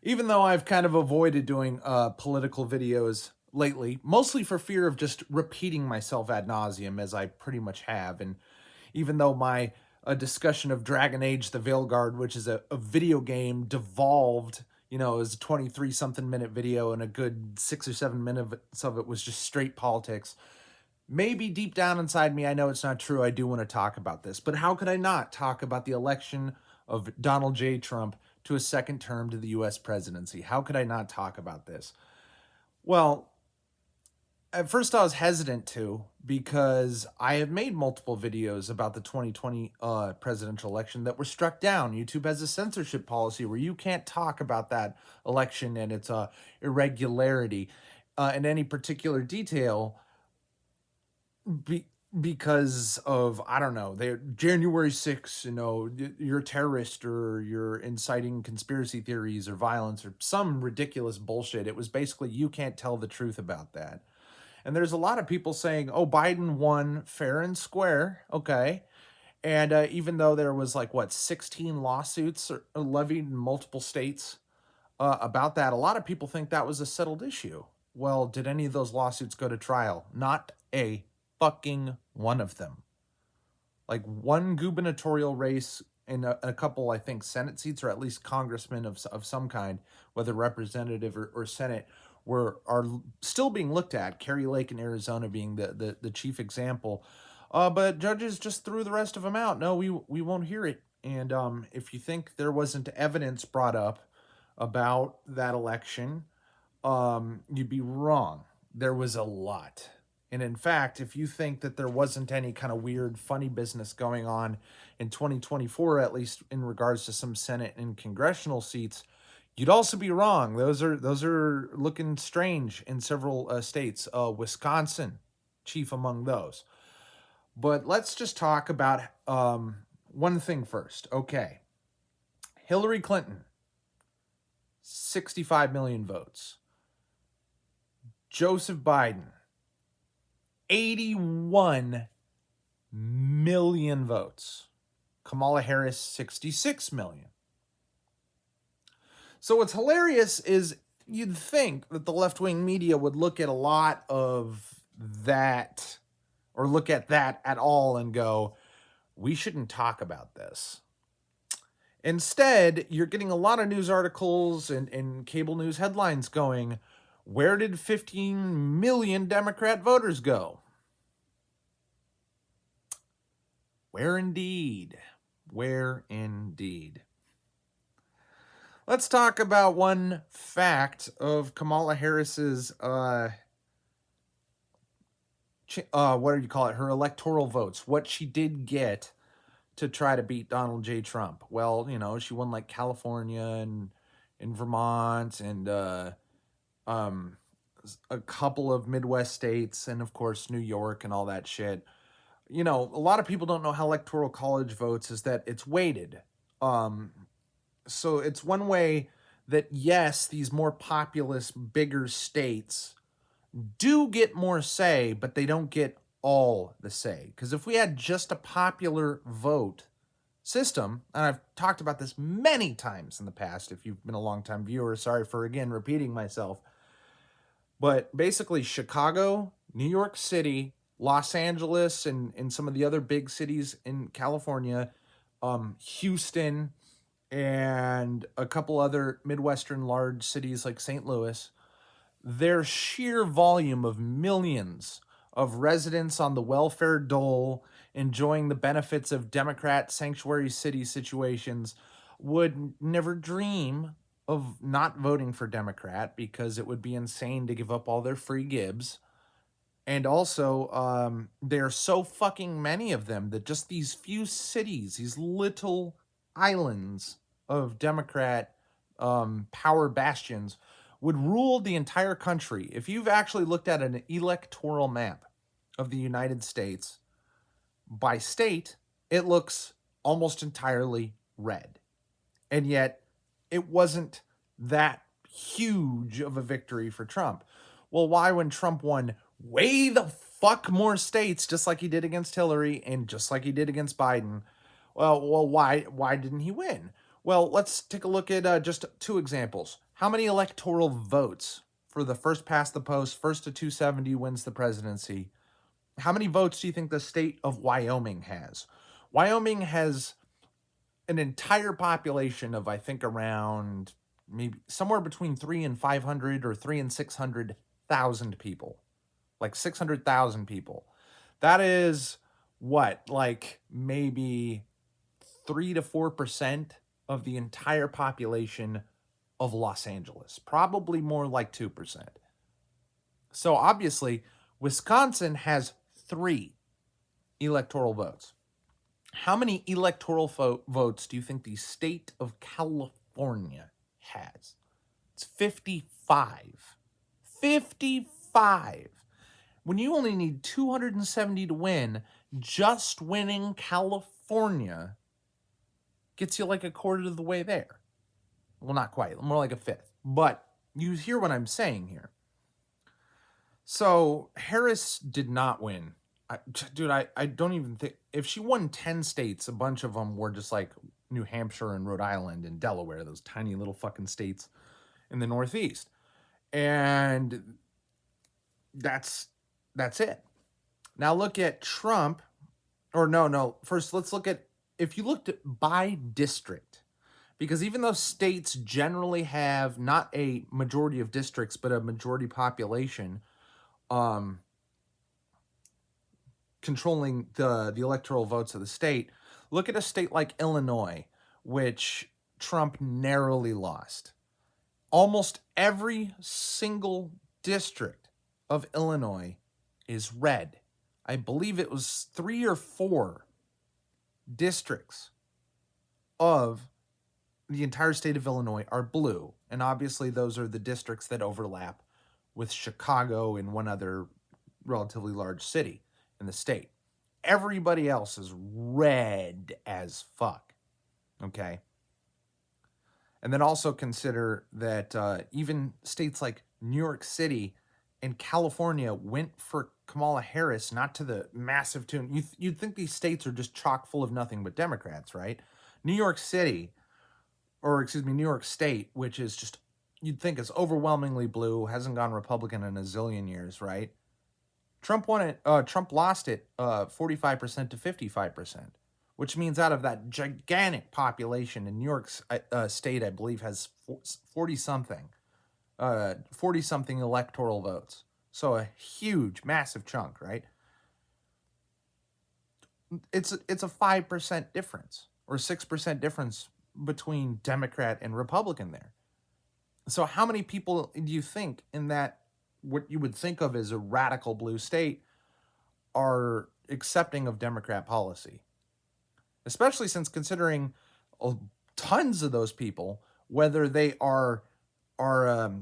Even though I've kind of avoided doing political videos lately, mostly for fear of just repeating myself ad nauseum, as I pretty much have. And even though my discussion of Dragon Age the Veilguard, which is a video game, devolved, as a 23 something minute video, and a good 6 or 7 minutes of it was just straight politics. Maybe deep down inside me, I know it's not true. I do want to talk about this. But how could I not talk about the election of Donald J. Trump to a second term to the US presidency? How could I not talk about this? Well, at first I was hesitant to, because I have made multiple videos about the 2020 presidential election that were struck down. YouTube has a censorship policy where you can't talk about that election and its irregularity in any particular detail because of, I don't know, they're January 6th, you're a terrorist or you're inciting conspiracy theories or violence or some ridiculous bullshit. It was basically, you can't tell the truth about that. And there's a lot of people saying, oh, Biden won fair and square. Okay. And even though there was 16 lawsuits levied in multiple states about that, a lot of people think that was a settled issue. Well, did any of those lawsuits go to trial? Not a fucking one of them. Like one gubernatorial race and a couple, I think, Senate seats, or at least congressmen of some kind, whether representative or Senate, are still being looked at. Kerry Lake in Arizona being the chief example. But judges just threw the rest of them out. No, we won't hear it. And if you think there wasn't evidence brought up about that election, you'd be wrong. There was a lot. And in fact, if you think that there wasn't any kind of weird, funny business going on in 2024, at least in regards to some Senate and congressional seats, you'd also be wrong. Those are looking strange in several states. Wisconsin, chief among those. But let's just talk about one thing first. Okay, Hillary Clinton, 65 million votes. Joseph Biden, 81 million votes. Kamala Harris, 66 million. So what's hilarious is you'd think that the left-wing media would look at a lot of that, or look at that at all and go, we shouldn't talk about this. Instead, you're getting a lot of news articles and cable news headlines going, where did 15 million Democrat voters go? Where indeed? Where indeed? Let's talk about one fact of Kamala Harris's, what do you call it? Her electoral votes, what she did get to try to beat Donald J. Trump. Well, she won California and Vermont and a couple of Midwest states, and of course New York and all that shit. A lot of people don't know how Electoral College votes is that it's weighted. So it's one way that, yes, these more populous, bigger states do get more say, but they don't get all the say. Because if we had just a popular vote system, and I've talked about this many times in the past, if you've been a long-time viewer, sorry for, again, repeating myself. But basically, Chicago, New York City, Los Angeles, and some of the other big cities in California, Houston, and a couple other Midwestern large cities like St. Louis, their sheer volume of millions of residents on the welfare dole enjoying the benefits of Democrat sanctuary city situations would never dream of not voting for Democrat, because it would be insane to give up all their free gibs. And also, there are so fucking many of them that just these few cities, these little islands of Democrat power bastions, would rule the entire country. If you've actually looked at an electoral map of the United States by state, it looks almost entirely red. And yet, it wasn't that huge of a victory for Trump. Well, why, when Trump won way the fuck more states, just like he did against Hillary and just like he did against Biden, well, why didn't he win? Well, let's take a look at just two examples. How many electoral votes for the first past the post, first to 270 wins the presidency? How many votes do you think the state of Wyoming has? Wyoming has an entire population of, I think, around maybe somewhere between 3 and 500 or 3 and 600,000 people, like 600,000 people. That is what, like maybe 3 to 4% of the entire population of Los Angeles, probably more like 2%. So obviously, Wisconsin has 3 electoral votes. How many electoral votes do you think the state of California has? It's 55. 55. When you only need 270 to win, just winning California gets you like a quarter of the way there. Well, not quite, more like a fifth. But you hear what I'm saying here. So Harris did not win. I don't even think, if she won 10 states, a bunch of them were just like New Hampshire and Rhode Island and Delaware, those tiny little fucking states in the Northeast. And that's it. Now look at Trump, or no. First, let's look at, if you looked at by district, because even though states generally have not a majority of districts, but a majority population, controlling the electoral votes of the state, look at a state like Illinois, which Trump narrowly lost. Almost every single district of Illinois is red. I believe it was 3 or 4 districts of the entire state of Illinois are blue. And obviously those are the districts that overlap with Chicago and one other relatively large city in the state. Everybody else is red as fuck. Okay. And then also consider that even states like New York City and California went for Kamala Harris, not to the massive tune. You'd think these states are just chock full of nothing but Democrats, right? New York City, or excuse me, New York State, which is just, you'd think is overwhelmingly blue, hasn't gone Republican in a zillion years, right? Trump won it. Trump lost it 45% to 55%, which means out of that gigantic population in New York State, I believe has 40 something electoral votes. So a huge, massive chunk, right? It's a 5% difference or 6% difference between Democrat and Republican there. So how many people do you think in that, what you would think of as a radical blue state, are accepting of Democrat policy? Especially since considering tons of those people, whether they are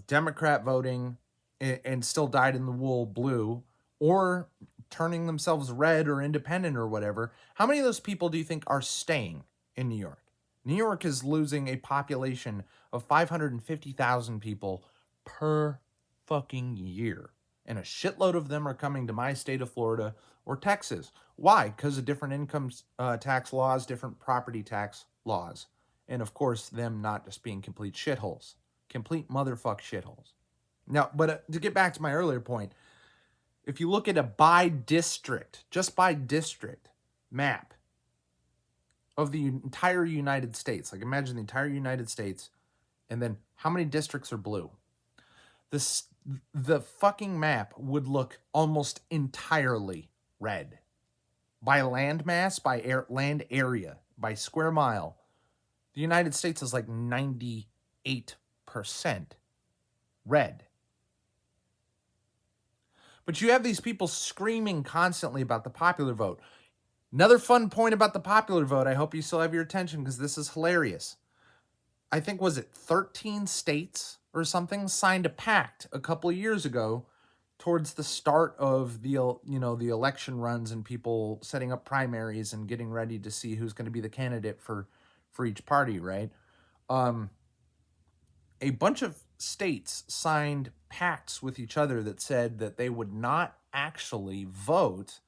Democrat voting and still dyed in the wool blue, or turning themselves red or independent or whatever, how many of those people do you think are staying in New York? New York is losing a population of 550,000 people per fucking year. And a shitload of them are coming to my state of Florida or Texas. Why? Because of different income tax laws, different property tax laws. And of course, them not just being complete shitholes. Complete motherfuck shitholes. Now, but to get back to my earlier point, if you look at a by district, just by district map of the entire United States, like imagine the entire United States, and then how many districts are blue? The fucking map would look almost entirely red. By land mass, by land area, by square mile, the United States is like 98% red. But you have these people screaming constantly about the popular vote. Another fun point about the popular vote, I hope you still have your attention because this is hilarious. I think, was it 13 states or something signed a pact a couple of years ago towards the start of the election runs and people setting up primaries and getting ready to see who's going to be the candidate for each party, right? A bunch of states signed pacts with each other that said that they would not actually vote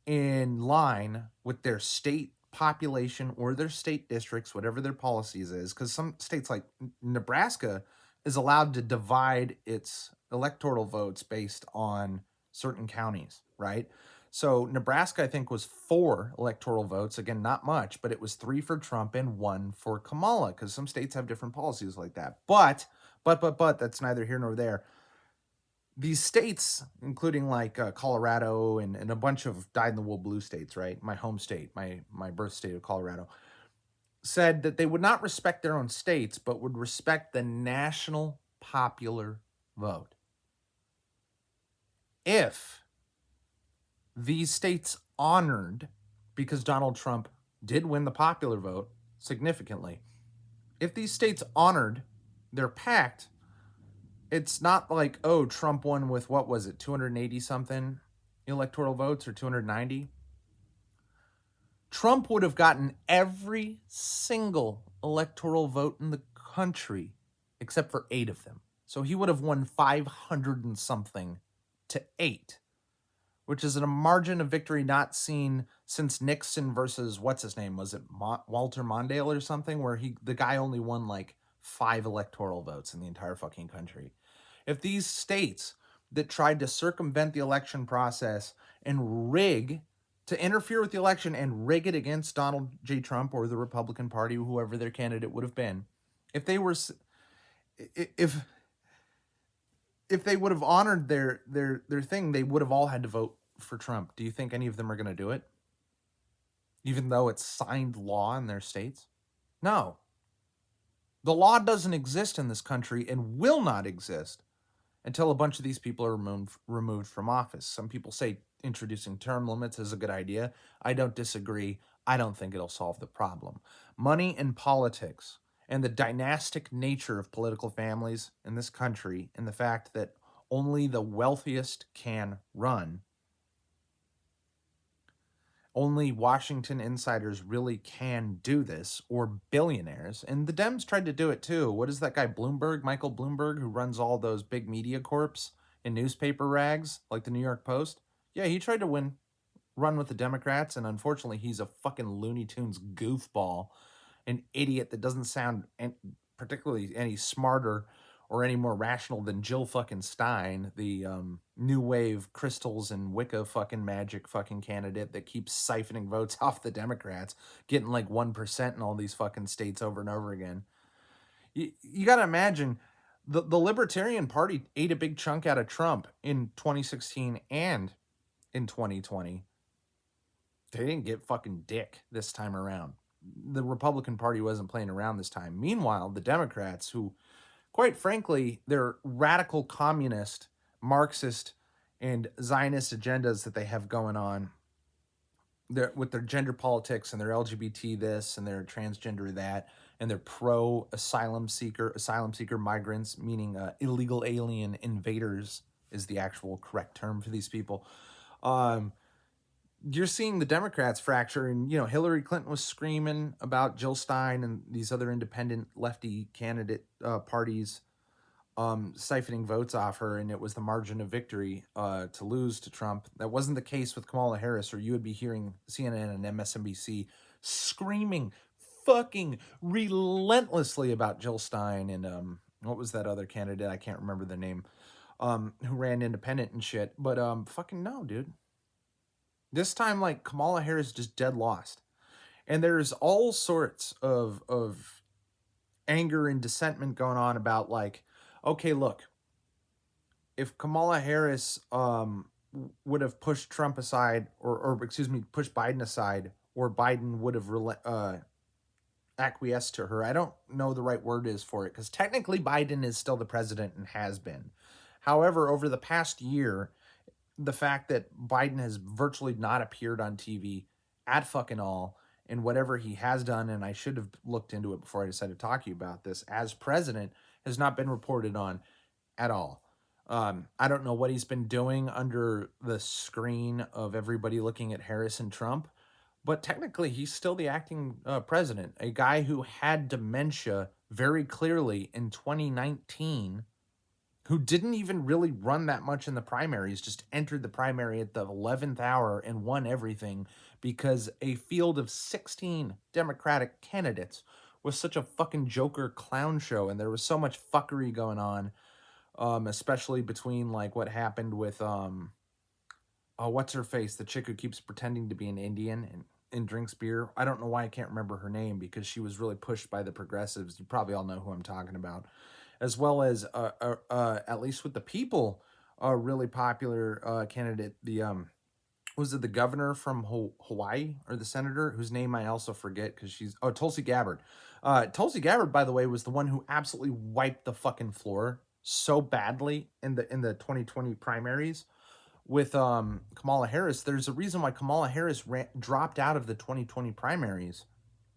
in line with their state population or their state districts, whatever their policies is, because some states like Nebraska is allowed to divide its electoral votes based on certain counties, right? So Nebraska, I think, was 4 electoral votes. Again, not much, but it was 3 for Trump and 1 for Kamala, because some states have different policies like that. But that's neither here nor there. These states, including like Colorado and a bunch of dyed-in-the-wool blue states, right? My home state, my birth state of Colorado, said that they would not respect their own states, but would respect the national popular vote. If these states honored, because Donald Trump did win the popular vote significantly, if these states honored their pact, it's not like, oh, Trump won with, what was it, 280 something electoral votes or 290? Trump would have gotten every single electoral vote in the country except for 8 of them. So he would have won 500 and something to 8, which is a margin of victory not seen since Nixon versus, what's his name? Was it Walter Mondale or something? Where the guy only won like 5 electoral votes in the entire fucking country. If these states that tried to circumvent the election process and to interfere with the election and rig it against Donald J. Trump or the Republican Party, whoever their candidate would have been, if they were, if they would have honored their thing, they would have all had to vote for Trump. Do you think any of them are going to do it? Even though it's signed law in their states? No. The law doesn't exist in this country and will not exist until a bunch of these people are removed from office. Some people say introducing term limits is a good idea. I don't disagree. I don't think it'll solve the problem. Money and politics and the dynastic nature of political families in this country and the fact that only the wealthiest can run, only Washington insiders really can do this, or billionaires. And the Dems tried to do it too. What is that guy, Bloomberg, Michael Bloomberg, who runs all those big media corps and newspaper rags like the New York Post? Yeah, he tried to run with the Democrats, and unfortunately he's a fucking Looney Tunes goofball, an idiot that doesn't sound particularly any smarter or any more rational than Jill fucking Stein, the new wave crystals and Wicca fucking magic fucking candidate that keeps siphoning votes off the Democrats, getting like 1% in all these fucking states over and over again. You got to imagine the Libertarian Party ate a big chunk out of Trump in 2016 and in 2020. They didn't get fucking dick this time around. The Republican Party wasn't playing around this time. Meanwhile, the Democrats, who, quite frankly, they're radical communist, Marxist, and Zionist agendas that they have going on, with their gender politics and their LGBT this and their transgender that, and their pro asylum seeker migrants, meaning illegal alien invaders is the actual correct term for these people. You're seeing the Democrats fracture, and Hillary Clinton was screaming about Jill Stein and these other independent lefty candidate parties siphoning votes off her, and it was the margin of victory to lose to Trump. That wasn't the case with Kamala Harris, or you would be hearing CNN and MSNBC screaming fucking relentlessly about Jill Stein and what was that other candidate? I can't remember the name, who ran independent and shit. But fucking no, dude. This time, like, Kamala Harris just dead lost. And there's all sorts of anger and dissentment going on about, like, okay, look, if Kamala Harris would have pushed Trump aside, or excuse me, pushed Biden aside, or Biden would have acquiesced to her. I don't know the right word is for it, because technically Biden is still the president and has been. However, over the past year, the fact that Biden has virtually not appeared on TV at fucking all, and whatever he has done, and I should have looked into it before I decided to talk to you about this, as president, has not been reported on at all. I don't know what he's been doing under the screen of everybody looking at Harris and Trump, but technically he's still the acting president, a guy who had dementia very clearly in 2019, who didn't even really run that much in the primaries, just entered the primary at the 11th hour and won everything because a field of 16 Democratic candidates was such a fucking Joker clown show, and there was so much fuckery going on, especially between like what happened with oh, what's her face, the chick who keeps pretending to be an Indian and drinks beer. I don't know why I can't remember her name because she was really pushed by the progressives. You probably all know who I'm talking about, as well as at least with the people, a really popular candidate. The was it the governor from Hawaii or the senator whose name I also forget because she's Tulsi Gabbard. Tulsi Gabbard, by the way, was the one who absolutely wiped the fucking floor so badly in the 2020 primaries with Kamala Harris. There's a reason why Kamala Harris dropped out of the 2020 primaries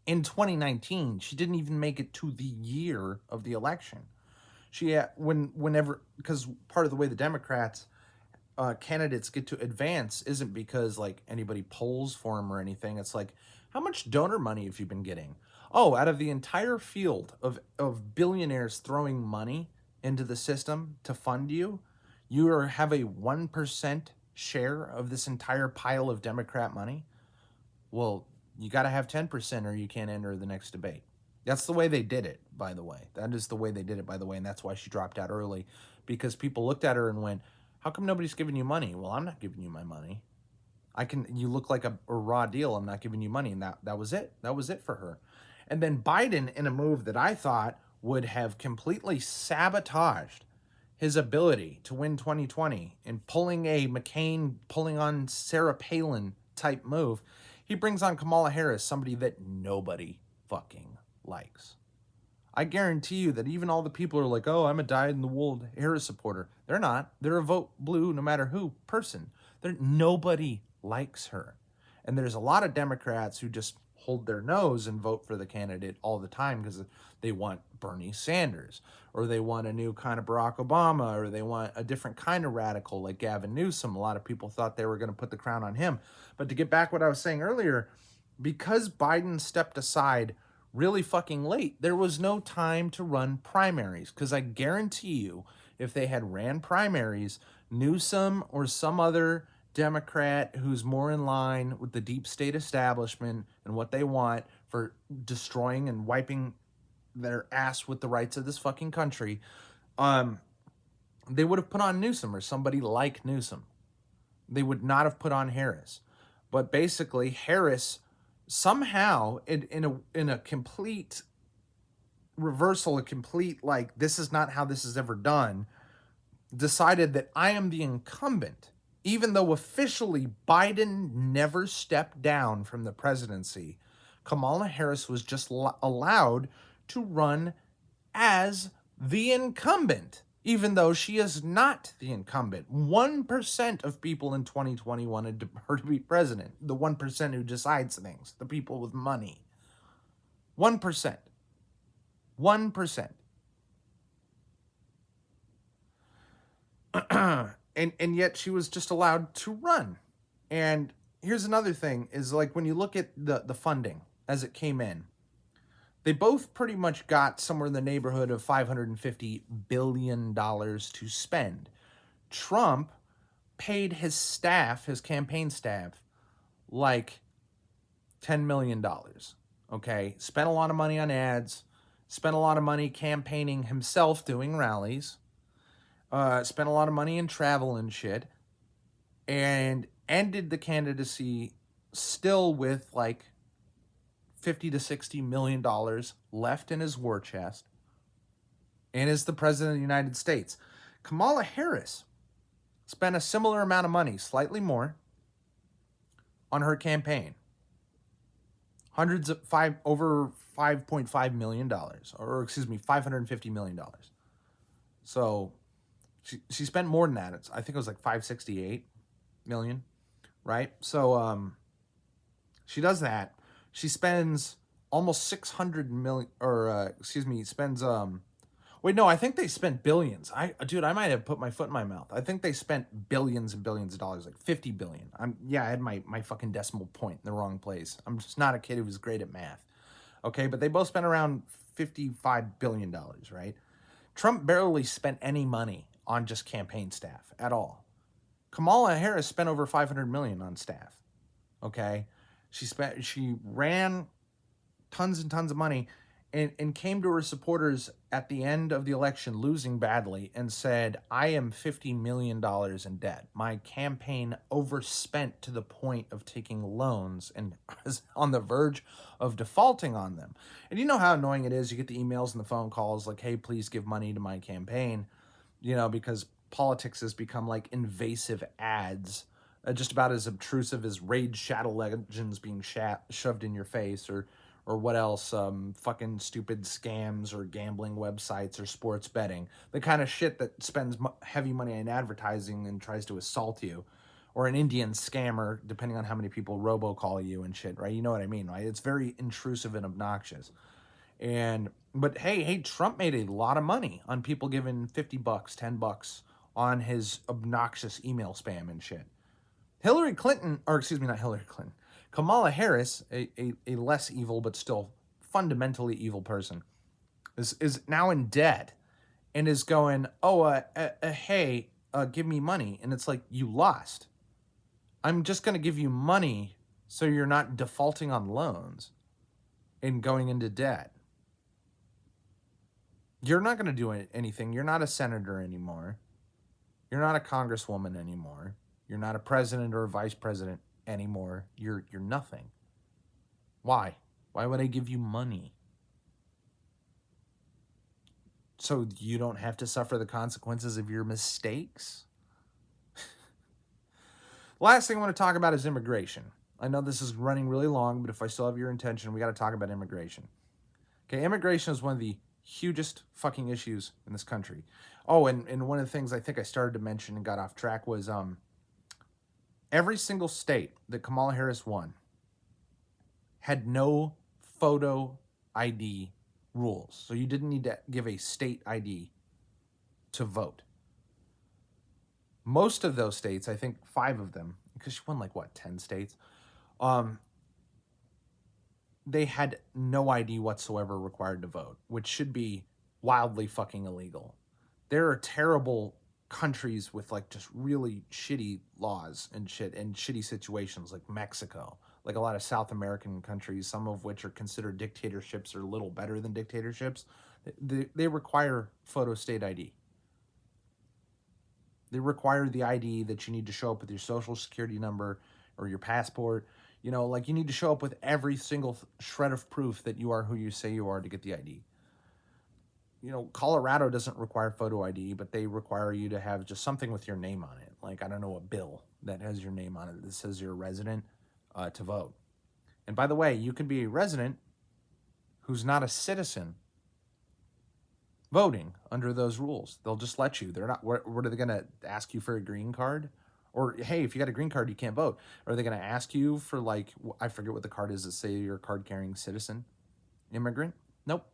in 2019. She didn't even make it to the year of the election. She whenever, because part of the way the Democrats candidates get to advance isn't because like anybody polls for them or anything. It's like, how much donor money have you been getting? Oh, out of the entire field of billionaires throwing money into the system to fund you, have a 1% share of this entire pile of Democrat money. Well, you got to have 10% or you can't enter the next debate. That's the way they did it, by the way. That is the way they did it, by the way. And that's why she dropped out early, because people looked at her and went, how come nobody's giving you money? Well, I'm not giving you my money. You look like a raw deal. I'm not giving you money. And that was it. That was it for her. And then Biden, in a move that I thought would have completely sabotaged his ability to win 2020 and pulling a McCain, pulling on Sarah Palin type move, he brings on Kamala Harris, somebody that nobody fucking likes. I guarantee you that even all the people are like, oh, I'm a dyed-in-the-wool Harris supporter. They're not. They're a vote blue no matter who person. Nobody likes her. And there's a lot of Democrats who just hold their nose and vote for the candidate all the time because they want Bernie Sanders, or they want a new kind of Barack Obama, or they want a different kind of radical like Gavin Newsom. A lot of people thought they were going to put the crown on him. But to get back what I was saying earlier, because Biden stepped aside really fucking late, there was no time to run primaries. Because I guarantee you, if they had ran primaries, Newsom or some other Democrat who's more in line with the deep state establishment and what they want for destroying and wiping their ass with the rights of this fucking country, they would have put on Newsom or somebody like Newsom. They would not have put on Harris. But basically, Harris somehow, in a complete reversal, a complete like, this is not how this is ever done, decided that I am the incumbent, even though officially Biden never stepped down from the presidency. Kamala Harris was just allowed to run as the incumbent, even though she is not the incumbent. 1% of people in 2020 wanted her to be president. The 1% who decides things, the people with money. 1%. 1%. And yet she was just allowed to run. And here's another thing, is like when you look at the funding as it came in, they both pretty much got somewhere in the neighborhood of $550 billion to spend. Trump paid his staff, his campaign staff, like $10 million. Okay? Spent a lot of money on ads, spent a lot of money campaigning himself, doing rallies, spent a lot of money in travel and shit, and ended the candidacy still with like $50 to $60 million left in his war chest, and is the president of the United States. Kamala Harris spent a similar amount of money, slightly more, on her campaign. Over $5.5 million, or excuse me, $550 million. So she spent more than that. I think it was like $568 million, right? So she does that. She spends almost 600 million, or spends wait, no, I think they spent billions. I might have put my foot in my mouth. I think they spent billions and billions of dollars, like 50 billion. I had my fucking decimal point in the wrong place. I'm just not a kid who was great at math. Okay, but they both spent around $55 billion, right? Trump barely spent any money on just campaign staff at all. Kamala Harris spent over 500 million on staff. Okay, she ran tons and tons of money, and came to her supporters at the end of the election, losing badly, and said, I am $50 million in debt. My campaign overspent to the point of taking loans and was on the verge of defaulting on them. And you know how annoying it is? You get the emails and the phone calls like, hey, please give money to my campaign, because politics has become like invasive ads, just about as obtrusive as Raid Shadow Legends being shoved in your face, or what else, fucking stupid scams or gambling websites or sports betting, the kind of shit that spends heavy money on advertising and tries to assault you, or an Indian scammer, depending on how many people robocall you and shit, right? You know what I mean, right? It's very intrusive and obnoxious. But hey, Trump made a lot of money on people giving $50, $10 on his obnoxious email spam and shit. Hillary Clinton, or excuse me, not Hillary Clinton, Kamala Harris, a less evil but still fundamentally evil person, is now in debt and is going, hey, give me money. And it's like, you lost. I'm just going to give you money so you're not defaulting on loans and going into debt. You're not going to do anything. You're not a senator anymore. You're not a congresswoman anymore. You're not a president or a vice president anymore. You're nothing. Why? Why would I give you money? So you don't have to suffer the consequences of your mistakes? Last thing I want to talk about is immigration. I know this is running really long, but if I still have your attention, we got to talk about immigration. Okay, immigration is one of the hugest fucking issues in this country. Oh, and one of the things I think I started to mention and got off track was every single state that Kamala Harris won had no photo ID rules. So you didn't need to give a state ID to vote. Most of those states, I think 5 of them, because she won like what, 10 states, they had no ID whatsoever required to vote, which should be wildly fucking illegal. There are terrible countries with like just really shitty laws and shit and shitty situations, like Mexico, like a lot of South American countries, some of which are considered dictatorships or a little better than dictatorships. They require photo state ID. They require the ID that you need to show up with your social security number or your passport. Like you need to show up with every single shred of proof that you are who you say you are to get the ID. Colorado doesn't require photo ID, but they require you to have just something with your name on it. Like, I don't know, a bill that has your name on it that says you're a resident to vote. And by the way, you can be a resident who's not a citizen voting under those rules. They'll just let you. They're not, what are they going to ask you for a green card? Or, hey, if you got a green card, you can't vote. Are they going to ask you for, like, I forget what the card is that say you're a card-carrying citizen, immigrant? Nope.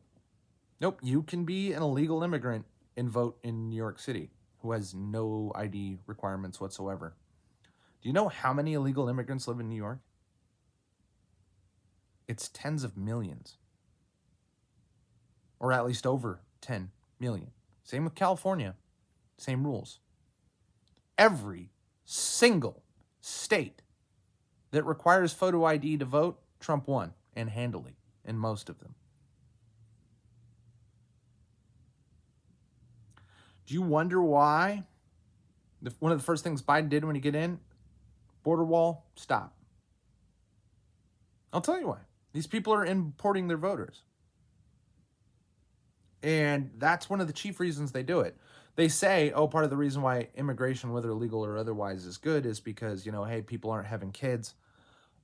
Nope, you can be an illegal immigrant and vote in New York City who has no ID requirements whatsoever. Do you know how many illegal immigrants live in New York? It's tens of millions. Or at least over 10 million. Same with California. Same rules. Every single state that requires photo ID to vote, Trump won, and handily, in most of them. Do you wonder why one of the first things Biden did when he get in, border wall, stop? I'll tell you why. These people are importing their voters. And that's one of the chief reasons they do it. They say, part of the reason why immigration, whether legal or otherwise, is good is because, hey, people aren't having kids.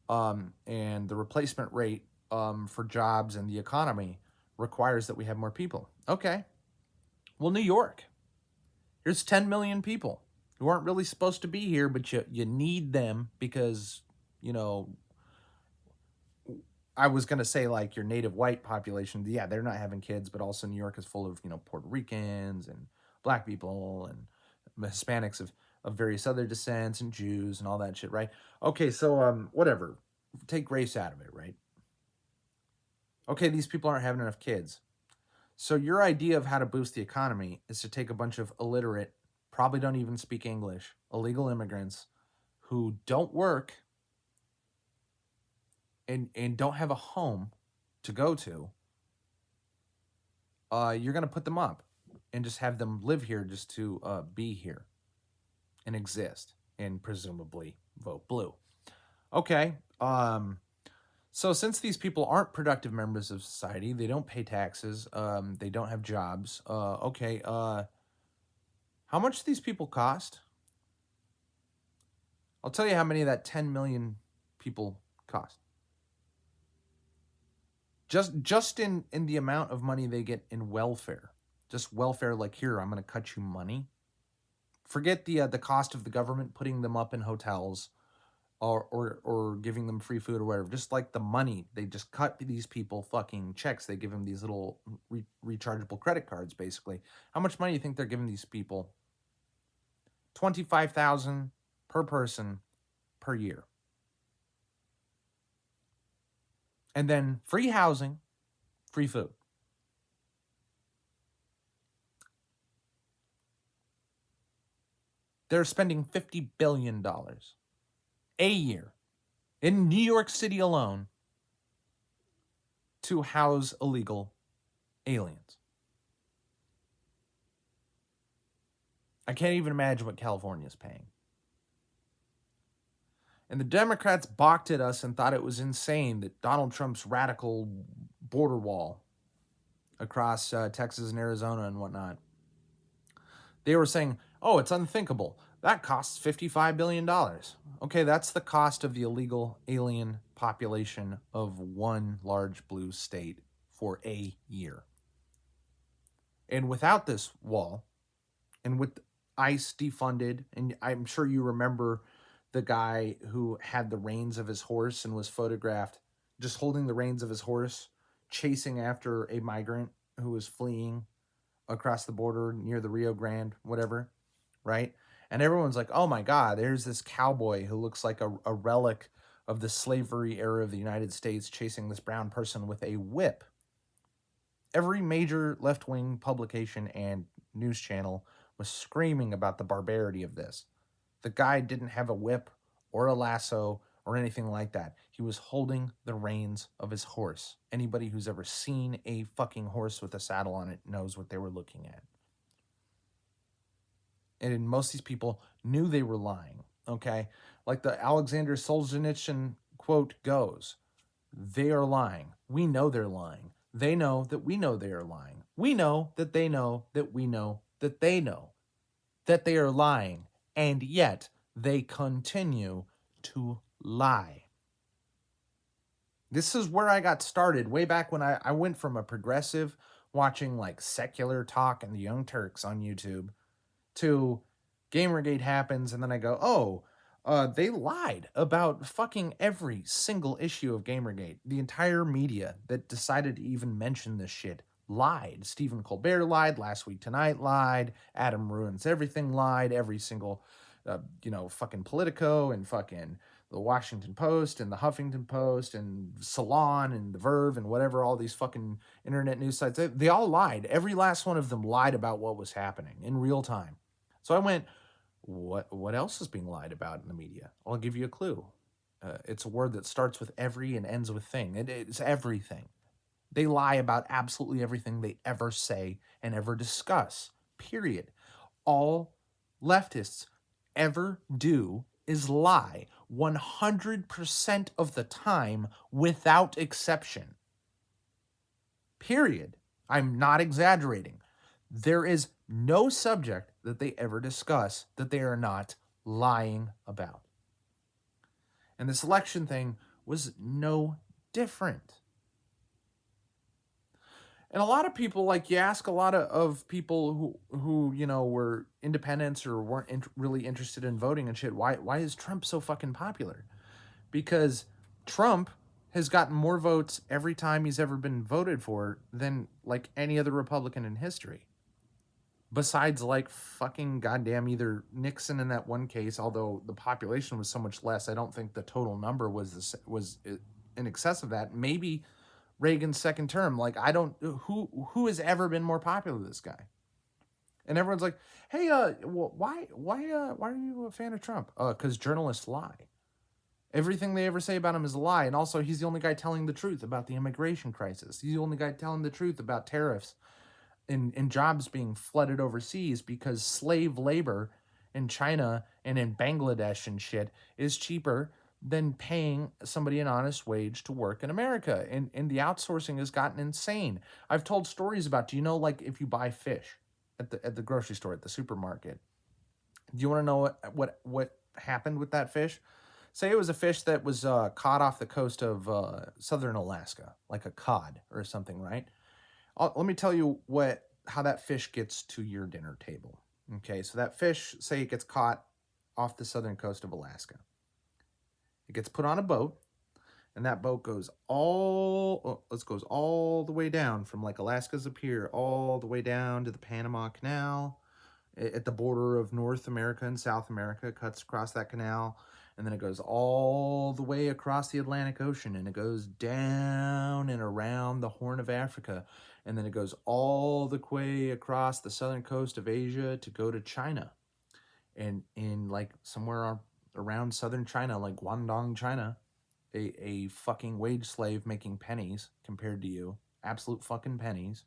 And the replacement rate for jobs and the economy requires that we have more people. Okay. Well, New York. Here's 10 million people who aren't really supposed to be here, but you need them because, I was going to say like your native white population. Yeah, they're not having kids, but also New York is full of, Puerto Ricans and black people and Hispanics of various other descents and Jews and all that shit, right? Okay, so whatever. Take race out of it, right? Okay, these people aren't having enough kids. So your idea of how to boost the economy is to take a bunch of illiterate probably don't even speak English, illegal immigrants who don't work and don't have a home to go to, you're going to put them up and just have them live here just to be here and exist and presumably vote blue. Okay. So since these people aren't productive members of society, they don't pay taxes, they don't have jobs. How much do these people cost? I'll tell you how many of that 10 million people cost. Just in the amount of money they get in welfare. Just welfare, like, here, I'm going to cut you money. Forget the cost of the government putting them up in hotels or giving them free food or whatever. Just like the money, they just cut these people fucking checks. They give them these little rechargeable credit cards, basically. How much money do you think they're giving these people? $25,000 per person per year. And then free housing, free food. They're spending $50 billion a year in New York City alone to house illegal aliens. I can't even imagine what California is paying. And the Democrats balked at us and thought it was insane that Donald Trump's radical border wall across Texas and Arizona and whatnot, they were saying, oh, it's unthinkable. That costs $55 billion. Okay, that's the cost of the illegal alien population of one large blue state for a year. And without this wall, and with ICE defunded, and I'm sure you remember the guy who had the reins of his horse and was photographed just holding the reins of his horse, chasing after a migrant who was fleeing across the border near the Rio Grande, whatever, right? And everyone's like, oh my God, there's this cowboy who looks like a relic of the slavery era of the United States chasing this brown person with a whip. Every major left-wing publication and news channel was screaming about the barbarity of this. The guy didn't have a whip or a lasso or anything like that. He was holding the reins of his horse. Anybody who's ever seen a fucking horse with a saddle on it knows what they were looking at. And most of these people knew they were lying, okay? Like the Alexander Solzhenitsyn quote goes, they are lying. We know they're lying. They know that we know they are lying. We know that they know that we know that they know that they are lying. And yet they continue to lie. This is where I got started way back when I went from a progressive watching like Secular Talk and the Young Turks on YouTube to Gamergate happens, and then I go, oh, they lied about fucking every single issue of Gamergate. The entire media that decided to even mention this shit lied. Stephen Colbert lied. Last Week Tonight lied. Adam Ruins Everything lied. Every single, fucking Politico and fucking the Washington Post and the Huffington Post and Salon and the Verve and whatever, all these fucking internet news sites, they all lied. Every last one of them lied about what was happening in real time. So I went, what else is being lied about in the media? I'll give you a clue. It's a word that starts with every and ends with thing. It's everything. They lie about absolutely everything they ever say and ever discuss, period. All leftists ever do is lie 100% of the time without exception. Period. I'm not exaggerating. There is no subject that they ever discuss that they are not lying about. And this election thing was no different. And a lot of people, like, you ask a lot of people who were independents or weren't really interested in voting and shit, why is Trump so fucking popular? Because Trump has gotten more votes every time he's ever been voted for than like any other Republican in history. Besides, like, fucking goddamn either Nixon in that one case, although the population was so much less, I don't think the total number was in excess of that. Maybe Reagan's second term. Like, I don't, who has ever been more popular than this guy? And everyone's like, "Hey, why are you a fan of Trump?" Because journalists lie. Everything they ever say about him is a lie. And also, he's the only guy telling the truth about the immigration crisis. He's the only guy telling the truth about tariffs and jobs being flooded overseas because slave labor in China and in Bangladesh and shit is cheaper than paying somebody an honest wage to work in America. And the outsourcing has gotten insane. I've told stories about, do you know, like if you buy fish at the grocery store, at the supermarket, do you want to know what happened with that fish? Say it was a fish that was caught off the coast of southern Alaska, like a cod or something, right? Let me tell you how that fish gets to your dinner table. Okay, so that fish, say it gets caught off the southern coast of Alaska. It gets put on a boat, and that boat goes all the way down from like Alaska's up here, all the way down to the Panama Canal, at the border of North America and South America. It cuts across that canal, and then it goes all the way across the Atlantic Ocean, and it goes down and around the Horn of Africa, and then it goes all the way across the southern coast of Asia to go to China. And in like somewhere around southern China, like Guangdong, China, a fucking wage slave making pennies compared to you, absolute fucking pennies,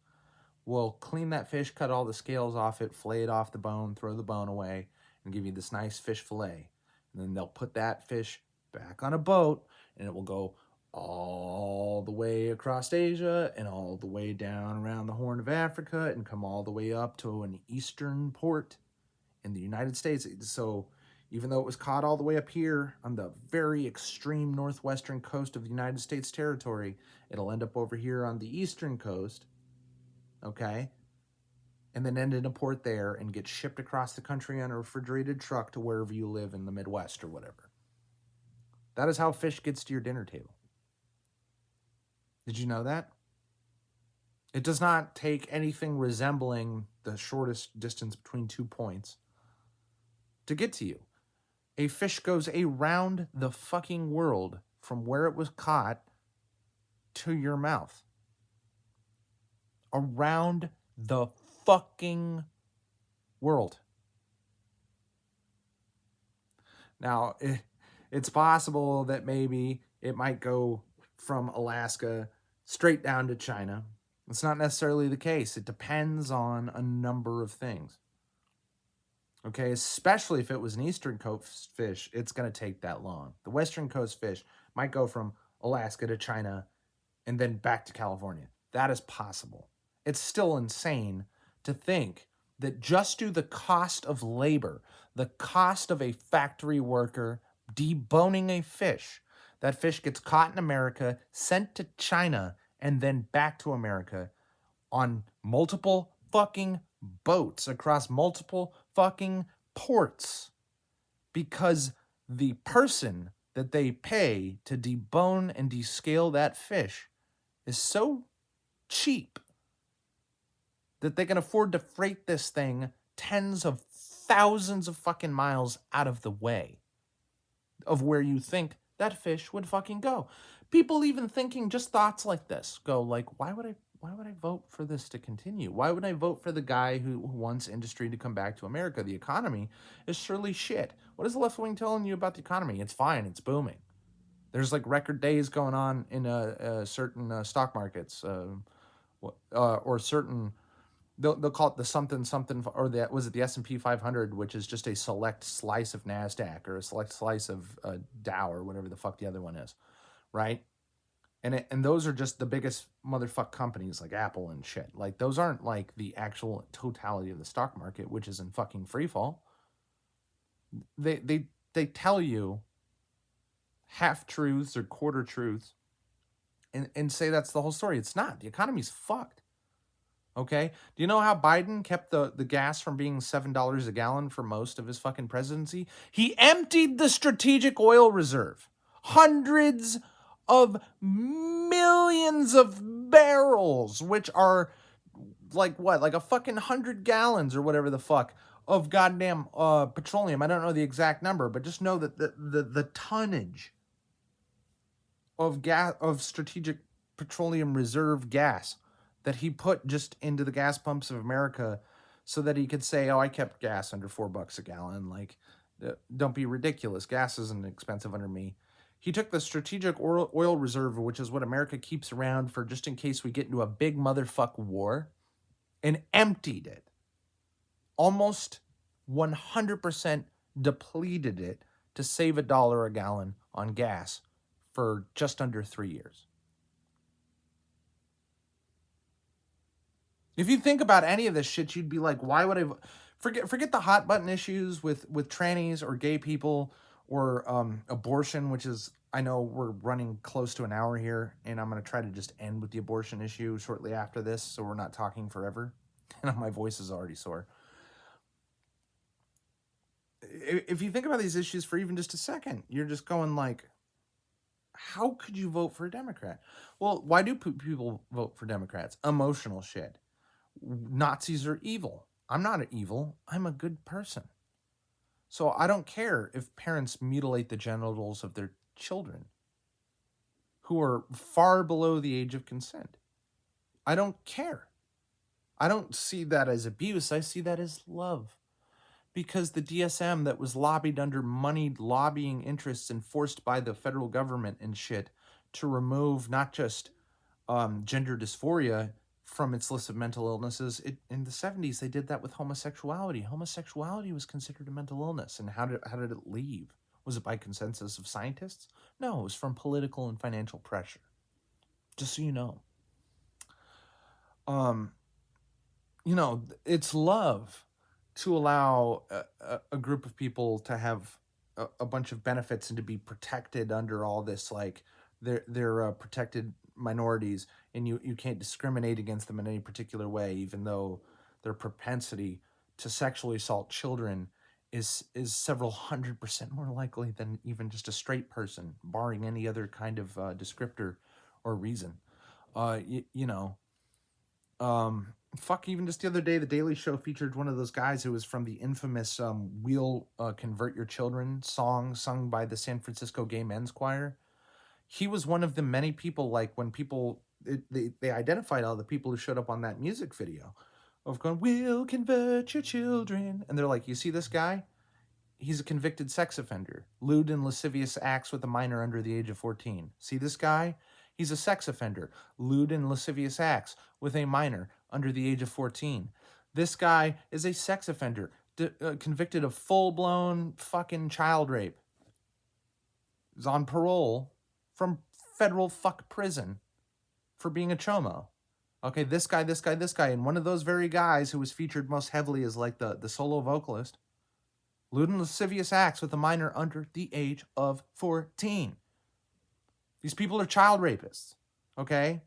will clean that fish, cut all the scales off it, fillet it off the bone, throw the bone away, and give you this nice fish fillet. And then they'll put that fish back on a boat, and it will go all the way across Asia and all the way down around the Horn of Africa and come all the way up to an eastern port in the United States. So even though it was caught all the way up here on the very extreme northwestern coast of the United States territory, it'll end up over here on the eastern coast, okay? And then end in a port there and get shipped across the country on a refrigerated truck to wherever you live in the Midwest or whatever. That is how fish gets to your dinner table. Did you know that? It does not take anything resembling the shortest distance between 2 points to get to you. A fish goes around the fucking world from where it was caught to your mouth. Around the fucking world. Now, it's possible that maybe it might go from Alaska straight down to China. It's not necessarily the case. It depends on a number of things. Okay, especially if it was an Eastern Coast fish, it's going to take that long. The Western Coast fish might go from Alaska to China and then back to California. That is possible. It's still insane to think that just due the cost of labor, the cost of a factory worker deboning a fish, that fish gets caught in America, sent to China, and then back to America on multiple fucking boats across multiple fucking ports because the person that they pay to debone and descale that fish is so cheap that they can afford to freight this thing tens of thousands of fucking miles out of the way of where you think that fish would fucking go. People even thinking just thoughts like this go like, why would I vote for this to continue? Why would I vote for the guy who wants industry to come back to America? The economy is surely shit. What is the left wing telling you about the economy? It's fine. It's booming. There's like record days going on in certain stock markets or certain. They'll call it the something something, or was it the S&P 500, which is just a select slice of NASDAQ or a select slice of Dow or whatever the fuck the other one is, right? And those are just the biggest motherfuck companies like Apple and shit. Like those aren't like the actual totality of the stock market, which is in fucking free fall. They tell you half truths or quarter truths and say that's the whole story. It's not. The economy's fucked. Okay? Do you know how Biden kept the gas from being $7 a gallon for most of his fucking presidency? He emptied the strategic oil reserve. Hundreds of millions of barrels, which are like what? Like a fucking 100 gallons or whatever the fuck of goddamn petroleum. I don't know the exact number, but just know that the tonnage of gas, of strategic petroleum reserve gas that he put just into the gas pumps of America so that he could say, "Oh, I kept gas under $4 a gallon." Like, don't be ridiculous. Gas isn't expensive under me. He took the strategic oil reserve, which is what America keeps around for just in case we get into a big motherfuck war, and emptied it. Almost 100% depleted it to save $1 a gallon on gas for just under 3 years. If you think about any of this shit, you'd be like, why would I forget the hot button issues with trannies or gay people or abortion, which is, I know we're running close to an hour here, and I'm going to try to just end with the abortion issue shortly after this, so we're not talking forever. And my voice is already sore. If you think about these issues for even just a second, you're just going like, how could you vote for a Democrat? Well, why do people vote for Democrats? Emotional shit. Nazis are evil. I'm not evil. I'm a good person. So I don't care if parents mutilate the genitals of their children who are far below the age of consent. I don't care. I don't see that as abuse. I see that as love. Because the DSM that was lobbied under moneyed lobbying interests and forced by the federal government and shit to remove not just gender dysphoria from its list of mental illnesses. In the 70s, they did that with homosexuality. Homosexuality was considered a mental illness. And how did it leave? Was it by consensus of scientists? No, it was from political and financial pressure. Just so you know. It's love to allow a group of people to have a bunch of benefits and to be protected under all this, like they're protected minorities, and you can't discriminate against them in any particular way, even though their propensity to sexually assault children is several 100% more likely than even just a straight person, barring any other kind of descriptor or reason. Fuck, even just the other day, The Daily Show featured one of those guys who was from the infamous We'll Convert Your Children song sung by the San Francisco Gay Men's Choir. He was one of the many people, like when people, they identified all the people who showed up on that music video of going, "We'll convert your children." And they're like, you see this guy? He's a convicted sex offender. Lewd and lascivious acts with a minor under the age of 14. See this guy? He's a sex offender. Lewd and lascivious acts with a minor under the age of 14. This guy is a sex offender, convicted of full-blown fucking child rape. He's on parole from federal fuck prison for being a chomo. Okay, this guy, and one of those very guys who was featured most heavily as like the solo vocalist. Lewd and lascivious acts with a minor under the age of 14. These people are child rapists, okay?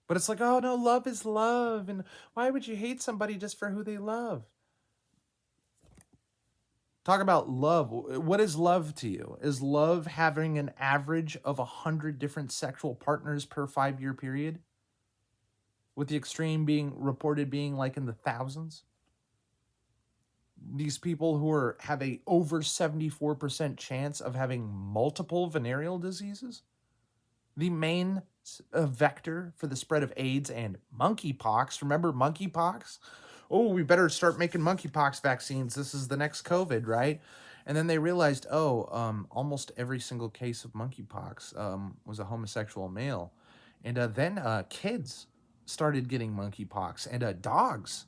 But it's like, oh no, love is love, and why would you hate somebody just for who they love? Talk about love. What is love to you? Is love having an average of 100 different sexual partners per 5-year period? With the extreme being reported being like in the thousands? These people who have a over 74% chance of having multiple venereal diseases, the main vector for the spread of AIDS and monkeypox. Remember monkeypox? Oh, we better start making monkeypox vaccines. This is the next COVID, right? And then they realized, almost every single case of monkeypox was a homosexual male. And then kids started getting monkeypox, and dogs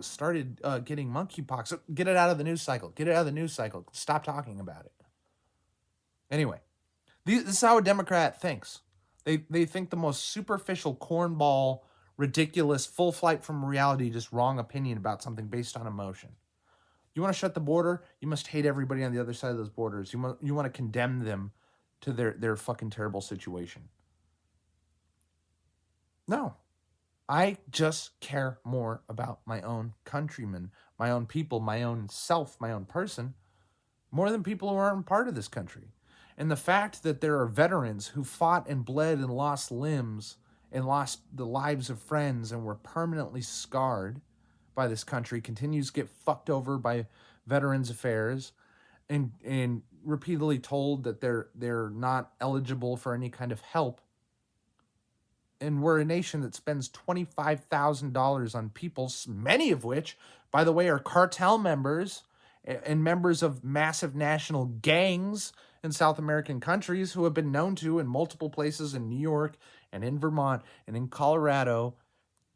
started getting monkeypox. Get it out of the news cycle. Get it out of the news cycle. Stop talking about it. Anyway, this is how a Democrat thinks. They think the most superficial, cornball, ridiculous, full flight from reality, just wrong opinion about something based on emotion. You want to shut the border? You must hate everybody on the other side of those borders. You want to condemn them to their fucking terrible situation. No. I just care more about my own countrymen, my own people, my own self, my own person, more than people who aren't part of this country. And the fact that there are veterans who fought and bled and lost limbs and lost the lives of friends and were permanently scarred by this country continues to get fucked over by Veterans Affairs and repeatedly told that they're not eligible for any kind of help. And we're a nation that spends $25,000 on people, many of which, by the way, are cartel members and members of massive national gangs in South American countries who have been known to in multiple places in New York and in Vermont and in Colorado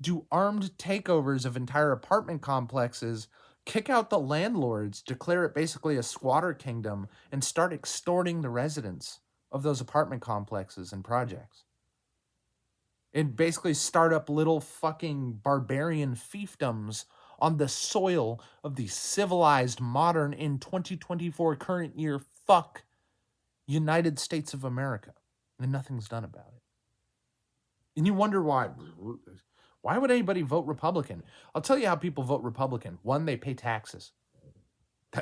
do armed takeovers of entire apartment complexes, kick out the landlords, declare it basically a squatter kingdom, and start extorting the residents of those apartment complexes and projects. And basically start up little fucking barbarian fiefdoms on the soil of the civilized, modern, in 2024 current year, fuck United States of America. And nothing's done about it. And you wonder why. Why would anybody vote Republican? I'll tell you how people vote Republican. One, they pay taxes.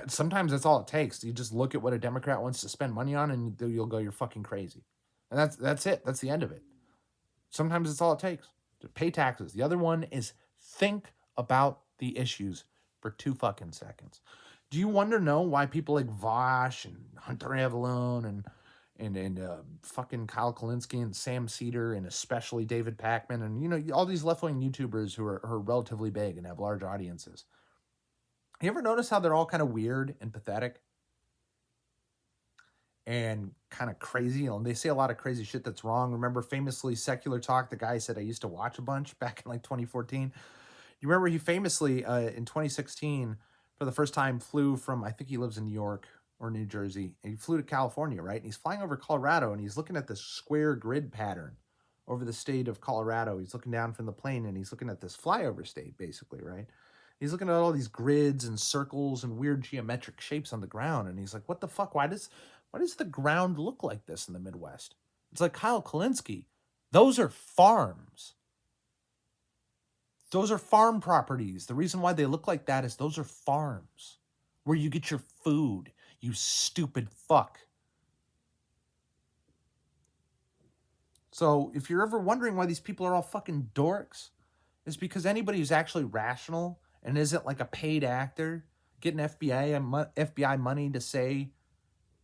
Sometimes that's all it takes. You just look at what a Democrat wants to spend money on, and you'll go, "You're fucking crazy," and that's it. That's the end of it. Sometimes it's all it takes to pay taxes. The other one is think about the issues for 2 fucking seconds. Do you know why people like Vosh and Hunter Avalone and fucking Kyle Kalinske and Sam Cedar and especially David Pakman and all these left-wing YouTubers who are relatively big and have large audiences? You ever notice how they're all kind of weird and pathetic and kind of crazy? They say a lot of crazy shit that's wrong. Remember famously Secular Talk, the guy said I used to watch a bunch back in like 2014. You remember he famously in 2016 for the first time flew from, I think he lives in New York or New Jersey, and he flew to California, right? And he's flying over Colorado and he's looking at this square grid pattern over the state of Colorado. He's looking down from the plane and he's looking at this flyover state basically, right? He's looking at all these grids and circles and weird geometric shapes on the ground. And he's like, what the fuck? Why does the ground look like this in the Midwest? It's like, Kyle Kalinske, those are farms. Those are farm properties. The reason why they look like that is those are farms where you get your food, you stupid fuck. So if you're ever wondering why these people are all fucking dorks, it's because anybody who's actually rational and isn't like a paid actor getting FBI money to say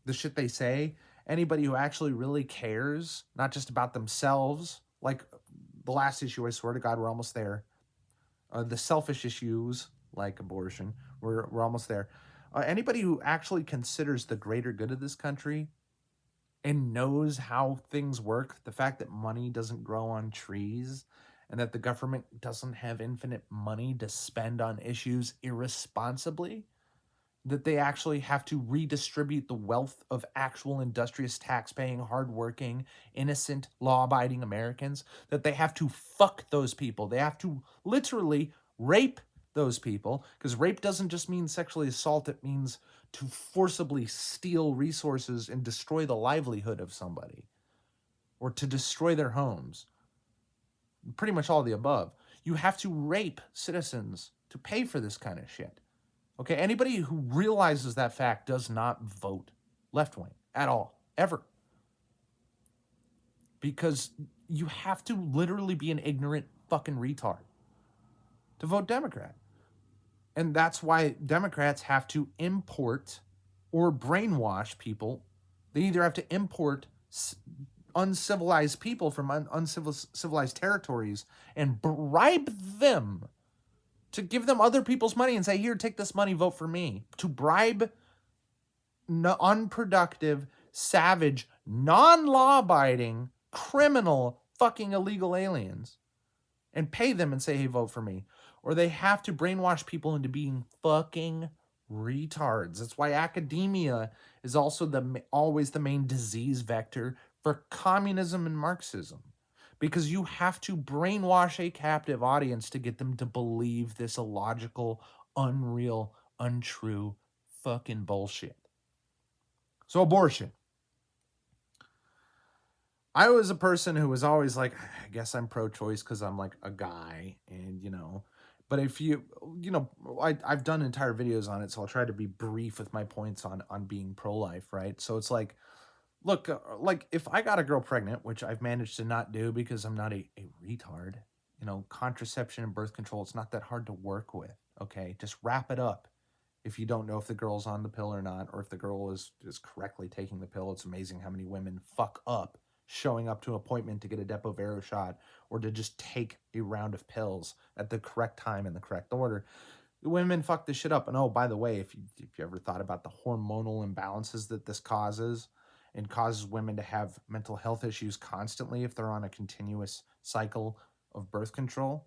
the shit they say, anybody who actually really cares, not just about themselves, like the last issue, I swear to God, we're almost there. The selfish issues like abortion, we're almost there. Anybody who actually considers the greater good of this country and knows how things work, the fact that money doesn't grow on trees and that the government doesn't have infinite money to spend on issues irresponsibly, that they actually have to redistribute the wealth of actual industrious, tax-paying, hardworking, innocent, law-abiding Americans, that they have to fuck those people. They have to literally rape those people, because rape doesn't just mean sexually assault. It means to forcibly steal resources and destroy the livelihood of somebody or to destroy their homes. Pretty much all of the above. You have to rape citizens to pay for this kind of shit. Okay, anybody who realizes that fact does not vote left-wing at all, ever. Because you have to literally be an ignorant fucking retard to vote Democrat. And that's why Democrats have to import or brainwash people. They either have to import uncivilized people from uncivilized territories and bribe them to give them other people's money and say, here, take this money, vote for me. To bribe unproductive, savage, non-law-abiding, criminal, fucking illegal aliens and pay them and say, hey, vote for me. Or they have to brainwash people into being fucking retards. That's why academia is also always the main disease vector for communism and Marxism. Because you have to brainwash a captive audience to get them to believe this illogical, unreal, untrue fucking bullshit. So abortion. I was a person who was always like, I guess I'm pro-choice because I'm like a guy and, but if I've done entire videos on it, so I'll try to be brief with my points on being pro-life, right? So it's like, look, like if I got a girl pregnant, which I've managed to not do because I'm not a retard, contraception and birth control, it's not that hard to work with, okay? Just wrap it up if you don't know if the girl's on the pill or not, or if the girl is correctly taking the pill. It's amazing how many women fuck up showing up to an appointment to get a Depo-Vero shot or to just take a round of pills at the correct time in the correct order. Women fuck this shit up. And oh, by the way, if you ever thought about the hormonal imbalances that this causes, and causes women to have mental health issues constantly if they're on a continuous cycle of birth control.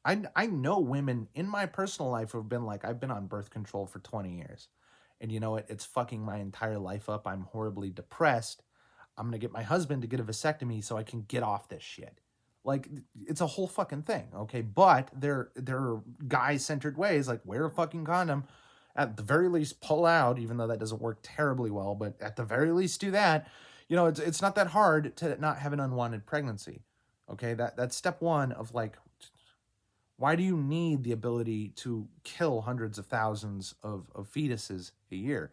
I know women in my personal life who have been like, I've been on birth control for 20 years. And you know what? It's fucking my entire life up. I'm horribly depressed. I'm gonna get my husband to get a vasectomy so I can get off this shit. Like it's a whole fucking thing, okay? But they're guy-centered ways, like wear a fucking condom. At the very least, pull out, even though that doesn't work terribly well. But at the very least, do that. You know, it's not that hard to not have an unwanted pregnancy. Okay, that's step one of like, why do you need the ability to kill hundreds of thousands of fetuses a year?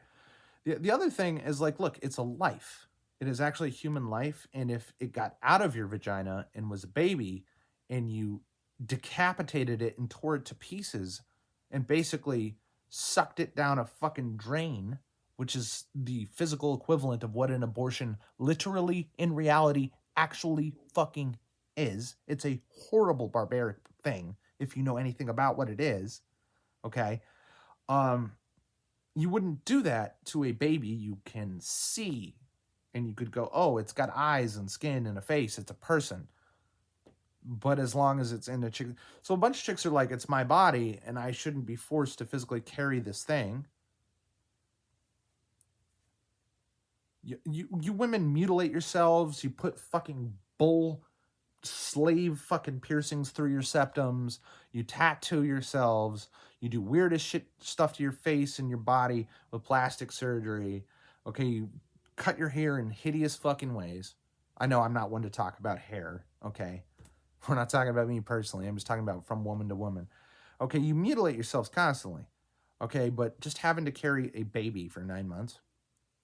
The other thing is like, look, it's a life. It is actually a human life. And if it got out of your vagina and was a baby and you decapitated it and tore it to pieces and basically sucked it down a fucking drain, which is the physical equivalent of what an abortion literally in reality actually fucking is. It's a horrible barbaric thing if you know anything about what it is. Okay. Um, you wouldn't do that to a baby you can see, and you could go, oh, it's got eyes and skin and a face, it's a person. But as long as it's in a chick, so a bunch of chicks are like, it's my body and I shouldn't be forced to physically carry this thing. You women mutilate yourselves, you put fucking bull slave fucking piercings through your septums, you tattoo yourselves, you do weirdest shit stuff to your face and your body with plastic surgery. Okay, you cut your hair in hideous fucking ways. I know I'm not one to talk about hair, okay? We're not talking about me personally. I'm just talking about from woman to woman. Okay, you mutilate yourselves constantly. Okay, but just having to carry a baby for 9 months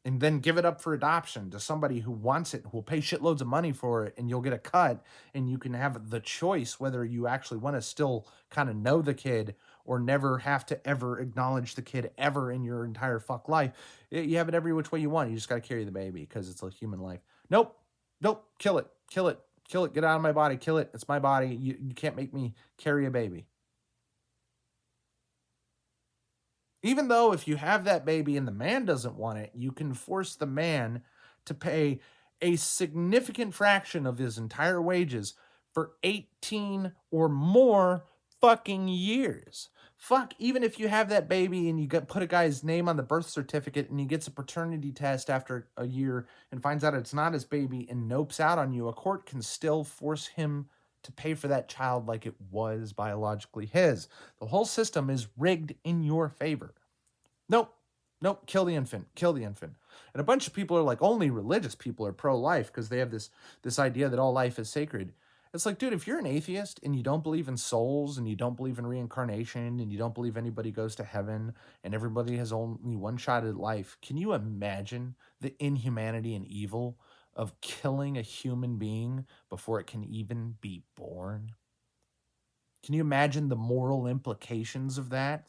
and then give it up for adoption to somebody who wants it, who will pay shitloads of money for it, and you'll get a cut, and you can have the choice whether you actually want to still kind of know the kid or never have to ever acknowledge the kid ever in your entire fuck life. You have it every which way you want. You just got to carry the baby because it's a human life. Nope. Nope. Kill it. Kill it. Kill it. Get out of my body. Kill it. It's my body. You can't make me carry a baby. Even though if you have that baby and the man doesn't want it, you can force the man to pay a significant fraction of his entire wages for 18 or more fucking years. Fuck, even if you have that baby and you put a guy's name on the birth certificate and he gets a paternity test after a year and finds out it's not his baby and nopes out on you, a court can still force him to pay for that child like it was biologically his. The whole system is rigged in your favor. Nope. Nope. Kill the infant. Kill the infant. And a bunch of people are like, only religious people are pro-life because they have this idea that all life is sacred. It's like, dude, if you're an atheist and you don't believe in souls and you don't believe in reincarnation and you don't believe anybody goes to heaven and everybody has only one shot at life, can you imagine the inhumanity and evil of killing a human being before it can even be born? Can you imagine the moral implications of that?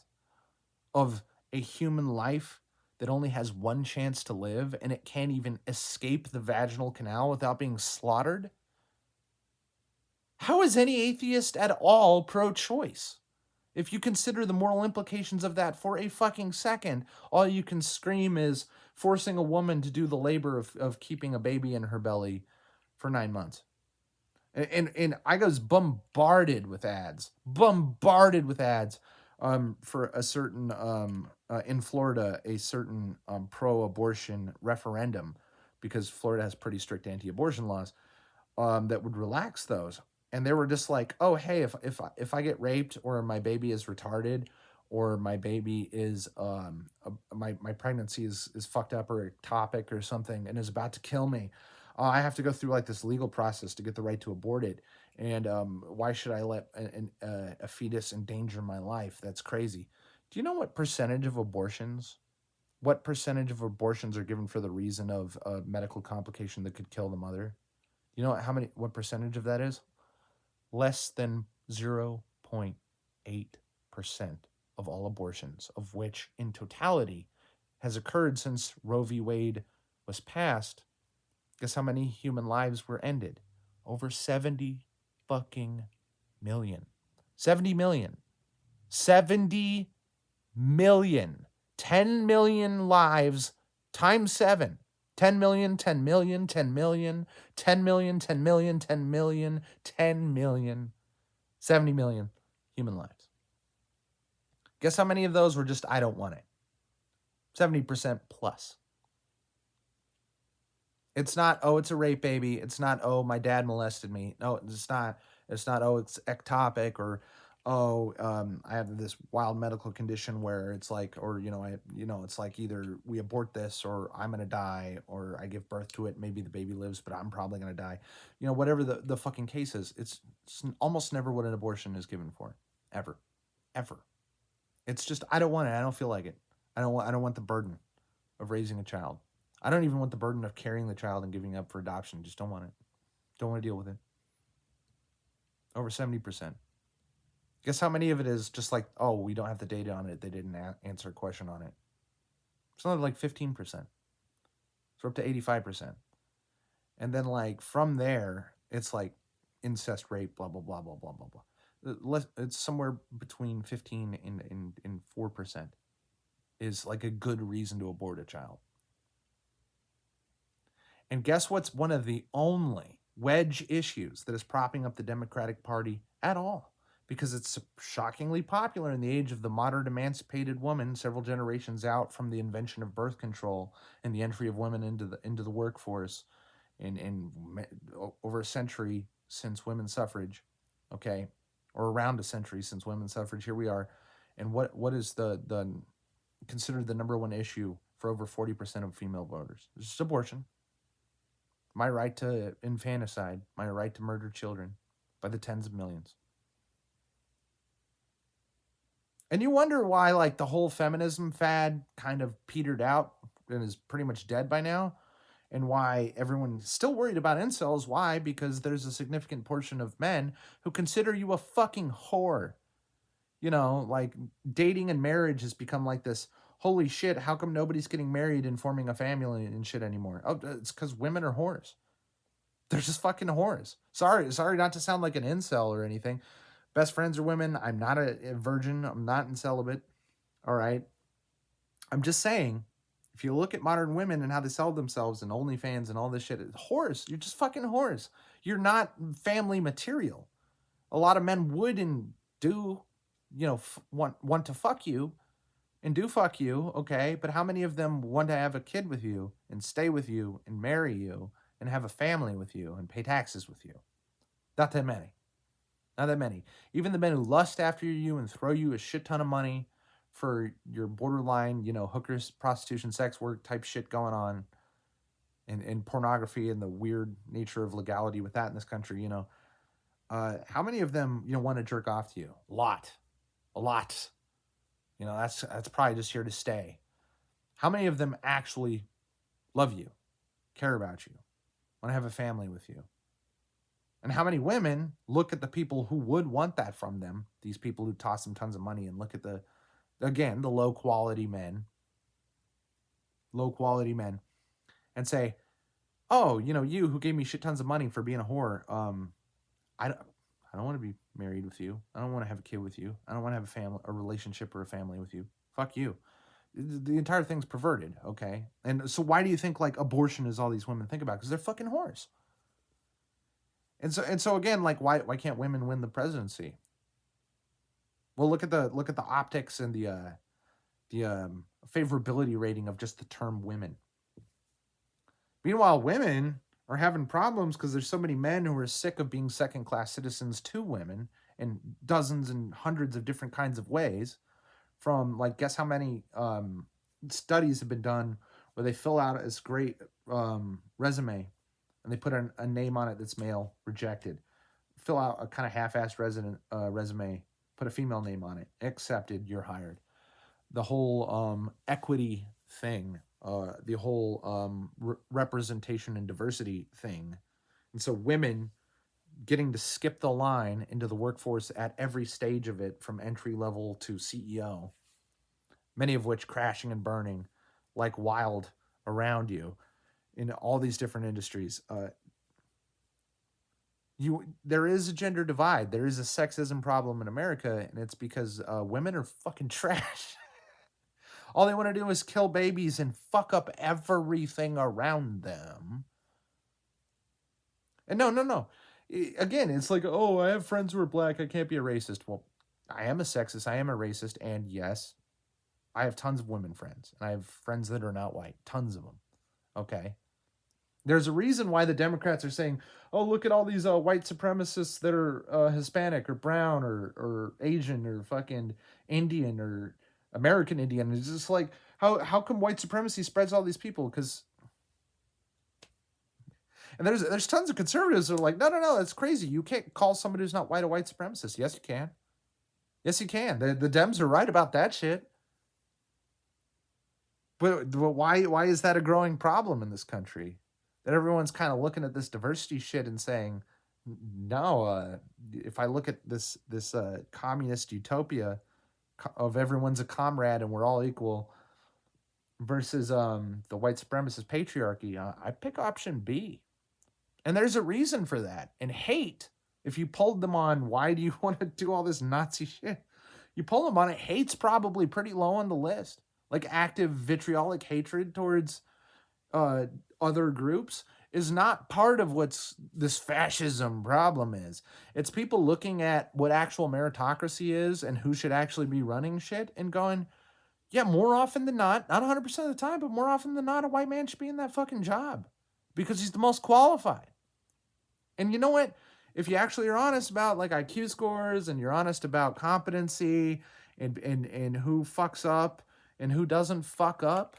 Of a human life that only has one chance to live and it can't even escape the vaginal canal without being slaughtered? How is any atheist at all pro-choice? If you consider the moral implications of that for a fucking second, all you can scream is forcing a woman to do the labor of keeping a baby in her belly for 9 months. And I was bombarded with ads for a certain in Florida, a certain pro-abortion referendum, because Florida has pretty strict anti-abortion laws that would relax those. And they were just like, oh, hey, if I get raped or my baby is retarded or my baby is my pregnancy is fucked up or ectopic or something and is about to kill me, I have to go through like this legal process to get the right to abort it. And why should I let a fetus endanger my life? That's crazy. Do you know what percentage of abortions are given for the reason of a medical complication that could kill the mother? You know what percentage of that is? Less than 0.8% of all abortions, of which in totality has occurred since Roe v. Wade was passed, Guess how many human lives were ended? Over 70 fucking million. 70 million. 70 million. 10 million lives times 7. 10 million, 10 million, 10 million, 10 million, 10 million, 10 million, 10 million, 70 million human lives. Guess how many of those were just, I don't want it? 70% plus. It's not, oh, it's a rape baby. It's not, oh, my dad molested me. No, it's not. It's not, oh, it's ectopic, or, oh, I have this wild medical condition where it's like, or, it's like either we abort this or I'm going to die, or I give birth to it. Maybe the baby lives, but I'm probably going to die. Whatever the fucking case is, it's almost never what an abortion is given for. Ever. Ever. It's just, I don't want it. I don't feel like it. I don't want the burden of raising a child. I don't even want the burden of carrying the child and giving up for adoption. Just don't want it. Don't want to deal with it. Over 70%. Guess how many of it is just like, oh, we don't have the data on it. They didn't answer a question on it. It's only like 15%. So up to 85%. And then like from there, it's like incest, rape, blah, blah, blah, blah, blah, blah, blah. It's somewhere between 15 and 4% is like a good reason to abort a child. And guess what's one of the only wedge issues that is propping up the Democratic Party at all? Because it's shockingly popular in the age of the modern emancipated woman, several generations out from the invention of birth control and the entry of women into the workforce, in over a century since women's suffrage, okay, or around a century since women's suffrage. Here we are, and what is the considered the number one issue for over 40% of female voters? It's just abortion. My right to infanticide, my right to murder children by the tens of millions. And you wonder why, like, the whole feminism fad kind of petered out and is pretty much dead by now, and why everyone's still worried about incels. Why? Because there's a significant portion of men who consider you a fucking whore. Like, dating and marriage has become like this, holy shit, how come nobody's getting married and forming a family and shit anymore? Oh, it's because women are whores. They're just fucking whores. Sorry not to sound like an incel or anything. Best friends are women. I'm not a virgin. I'm not in celibate. All right. I'm just saying, if you look at modern women and how they sell themselves and OnlyFans and all this shit, whores. You're just fucking whores. You're not family material. A lot of men would and do, want to fuck you and do fuck you, okay? But how many of them want to have a kid with you and stay with you and marry you and have a family with you and pay taxes with you? Not that many. Not that many. Even the men who lust after you and throw you a shit ton of money for your borderline, hookers, prostitution, sex work type shit going on, and pornography and the weird nature of legality with that in this country, how many of them, want to jerk off to you? A lot. A lot. That's probably just here to stay. How many of them actually love you, care about you, want to have a family with you? And how many women look at the people who would want that from them, these people who toss them tons of money, and look at the low quality men, and say, oh, you who gave me shit tons of money for being a whore, I don't want to be married with you. I don't want to have a kid with you. I don't want to have a relationship or a family with you. Fuck you. The entire thing's perverted, okay? And so why do you think like abortion is all these women think about? Because they're fucking whores. And so again, like why can't women win the presidency? Well, look at the optics and the favorability rating of just the term women. Meanwhile, women are having problems because there's so many men who are sick of being second-class citizens to women in dozens and hundreds of different kinds of ways. From like, guess how many studies have been done where they fill out this great resume and they put a name on it that's male, rejected. Fill out a kind of half-assed resume, put a female name on it, accepted, you're hired. The whole equity thing, the whole representation and diversity thing. And so women getting to skip the line into the workforce at every stage of it, from entry level to CEO, many of which crashing and burning like wild around you, in all these different industries. There is a gender divide. There is a sexism problem in America, and it's because women are fucking trash. All they want to do is kill babies and fuck up everything around them. And no, no, no. Again, it's like, oh, I have friends who are black. I can't be a racist. Well, I am a sexist. I am a racist. And yes, I have tons of women friends. And I have friends that are not white. Tons of them. Okay. There's a reason why the Democrats are saying, oh, look at all these white supremacists that are Hispanic or brown or Asian or fucking Indian or American Indian. It's just like, how come white supremacy spreads all these people? Because and there's tons of conservatives that are like, no, no, no, that's crazy. You can't call somebody who's not white a white supremacist. Yes, you can. Yes, you can. The Dems are right about that shit. But why is that a growing problem in this country? That everyone's kind of looking at this diversity shit and saying, no, if I look at this communist utopia of everyone's a comrade and we're all equal versus the white supremacist patriarchy, I pick option B. And there's a reason for that. And hate, if you pulled them on why do you want to do all this Nazi shit, you pull them on it, hate's probably pretty low on the list. Like active vitriolic hatred towards other groups is not part of what's this fascism problem is. It's people looking at what actual meritocracy is and who should actually be running shit and going, yeah, more often than not 100% of the time, but more often than not, a white man should be in that fucking job because he's the most qualified. And you know what? If you actually are honest about like IQ scores and you're honest about competency and who fucks up and who doesn't fuck up,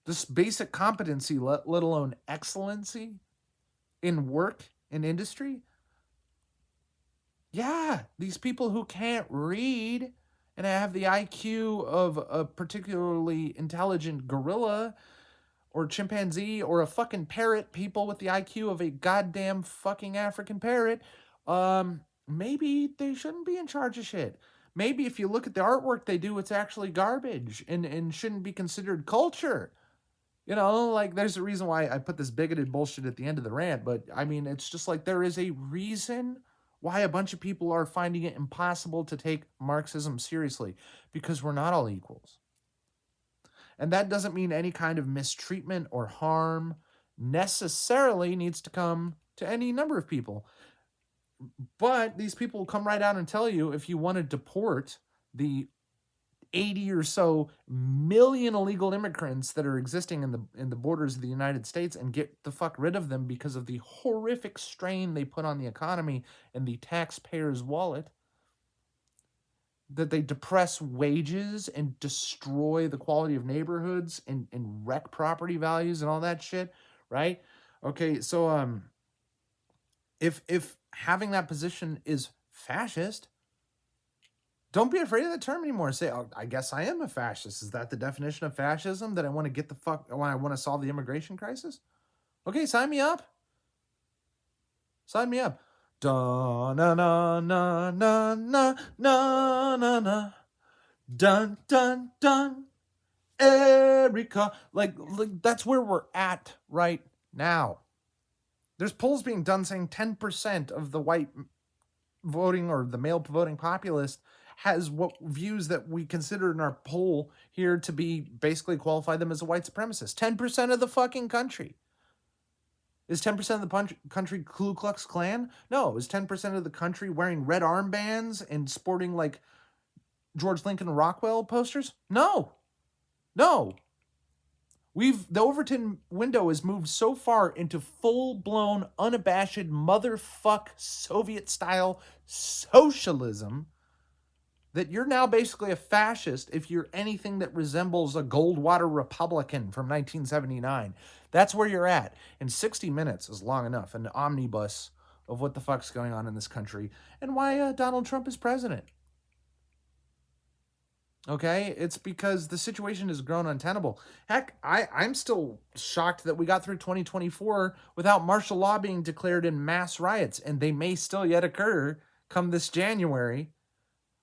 just basic competency, let alone excellency in work, in industry. Yeah, these people who can't read and have the IQ of a particularly intelligent gorilla or chimpanzee or a fucking parrot, people with the IQ of a goddamn fucking African parrot, maybe they shouldn't be in charge of shit. Maybe if you look at the artwork they do, it's actually garbage and shouldn't be considered culture. You know, like there's a reason why I put this bigoted bullshit at the end of the rant, but I mean, it's just like there is a reason why a bunch of people are finding it impossible to take Marxism seriously, because we're not all equals. And that doesn't mean any kind of mistreatment or harm necessarily needs to come to any number of people. But these people will come right out and tell you if you want to deport the 80 or so million illegal immigrants that are existing in the borders of the United States and get the fuck rid of them because of the horrific strain they put on the economy and the taxpayer's wallet, that they depress wages and destroy the quality of neighborhoods and wreck property values and all that shit, right? Okay, so if having that position is fascist, don't be afraid of the term anymore. Say, oh, I guess I am a fascist. Is that the definition of fascism? That I want to get the fuck, when I want to solve the immigration crisis? Okay, sign me up. Sign me up. Da na na na na na na na na. Dun dun dun. Erica. Like that's where we're at right now. There's polls being done saying 10% of the white voting or the male voting populace has what views that we consider in our poll here to be basically qualify them as a white supremacist. 10% of the fucking country. Is 10% of the country Ku Klux Klan? No. Is 10% of the country wearing red armbands and sporting like George Lincoln Rockwell posters? No. No. The Overton window has moved so far into full-blown, unabashed, motherfuck Soviet-style socialism that you're now basically a fascist if you're anything that resembles a Goldwater Republican from 1979. That's where you're at. And 60 minutes is long enough, an omnibus of what the fuck's going on in this country and why Donald Trump is president. Okay, it's because the situation has grown untenable. Heck, I'm still shocked that we got through 2024 without martial law being declared in mass riots, and they may still yet occur come this January.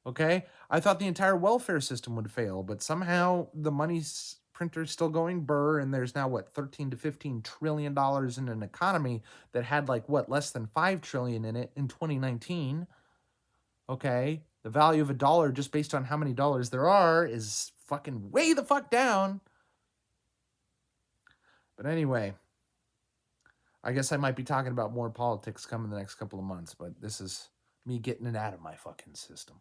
Okay, I thought the entire welfare system would fail, but somehow the money's printer's still going burr, and there's now what, 13 to 15 trillion dollars in an economy that had like what, less than 5 trillion in it in 2019. Okay, the value of a dollar just based on how many dollars there are is fucking way the fuck down. But anyway, I guess I might be talking about more politics coming the next couple of months, but this is me getting it out of my fucking system.